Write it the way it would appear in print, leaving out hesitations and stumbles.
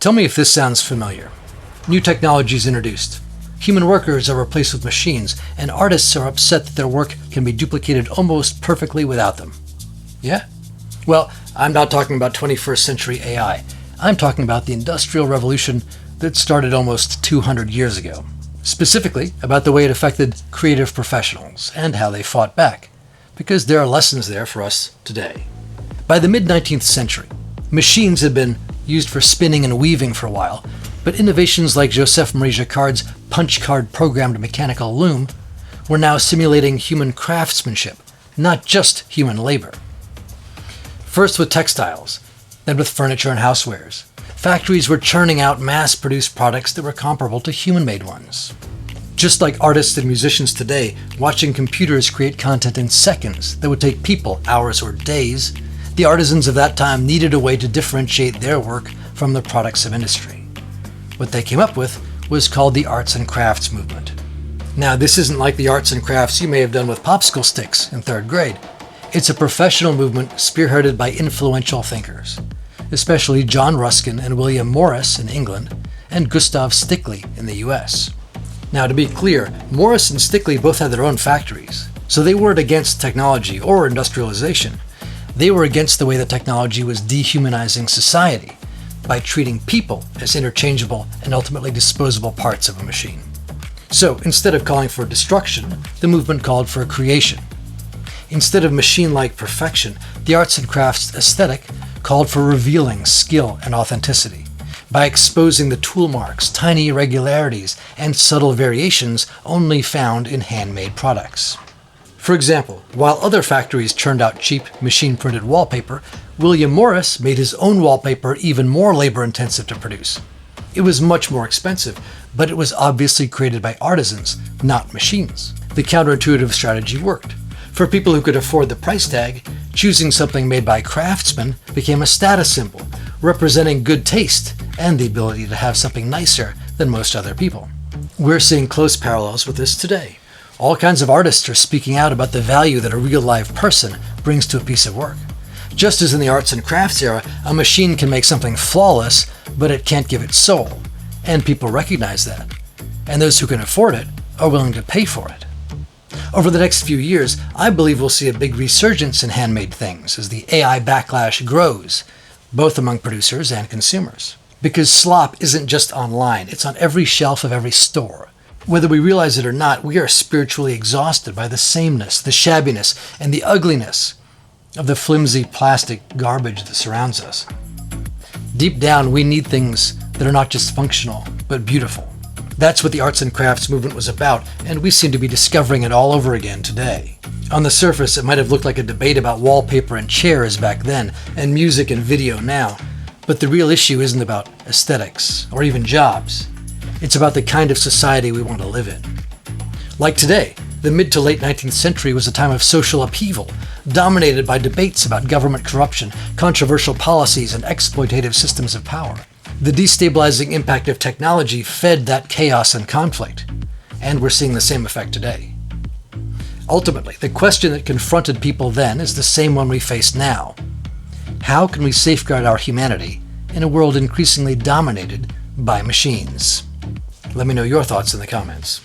Tell me if this sounds familiar. New technologies introduced. Human workers are replaced with machines, and artists are upset that their work can be duplicated almost perfectly without them. Yeah? Well, I'm not talking about 21st century AI. I'm talking about the Industrial Revolution that started almost 200 years ago. Specifically, about the way it affected creative professionals and how they fought back, because there are lessons there for us today. By the mid-19th century, machines had been used for spinning and weaving for a while, but innovations like Joseph-Marie Jacquard's punch-card-programmed mechanical loom were now simulating human craftsmanship, not just human labor. First with textiles, then with furniture and housewares, factories were churning out mass-produced products that were comparable to human-made ones. Just like artists and musicians today, watching computers create content in seconds that would take people hours or days, the artisans of that time needed a way to differentiate their work from the products of industry. What they came up with was called the arts and crafts movement. Now, this isn't like the arts and crafts you may have done with popsicle sticks in third grade. It's a professional movement spearheaded by influential thinkers, especially John Ruskin and William Morris in England, and Gustav Stickley in the US. Now, to be clear, Morris and Stickley both had their own factories, so they weren't against technology or industrialization. They were against the way that technology was dehumanizing society by treating people as interchangeable and ultimately disposable parts of a machine. So, instead of calling for destruction, the movement called for creation. Instead of machine-like perfection, the arts and crafts aesthetic called for revealing skill and authenticity by exposing the tool marks, tiny irregularities, and subtle variations only found in handmade products. For example, while other factories churned out cheap, machine-printed wallpaper, William Morris made his own wallpaper even more labor-intensive to produce. It was much more expensive, but it was obviously created by artisans, not machines. The counterintuitive strategy worked. For people who could afford the price tag, choosing something made by craftsmen became a status symbol, representing good taste and the ability to have something nicer than most other people. We're seeing close parallels with this today. All kinds of artists are speaking out about the value that a real live person brings to a piece of work. Just as in the arts and crafts era, a machine can make something flawless, but it can't give its soul. And people recognize that. And those who can afford it are willing to pay for it. Over the next few years, I believe we'll see a big resurgence in handmade things as the AI backlash grows, both among producers and consumers. Because slop isn't just online, it's on every shelf of every store. Whether we realize it or not, we are spiritually exhausted by the sameness, the shabbiness, and the ugliness of the flimsy plastic garbage that surrounds us. Deep down, we need things that are not just functional, but beautiful. That's what the arts and crafts movement was about, and we seem to be discovering it all over again today. On the surface, it might have looked like a debate about wallpaper and chairs back then, and music and video now, but the real issue isn't about aesthetics, or even jobs. It's about the kind of society we want to live in. Like today, the mid to late 19th century was a time of social upheaval, dominated by debates about government corruption, controversial policies, and exploitative systems of power. The destabilizing impact of technology fed that chaos and conflict, and we're seeing the same effect today. Ultimately, the question that confronted people then is the same one we face now. How can we safeguard our humanity in a world increasingly dominated by machines? Let me know your thoughts in the comments.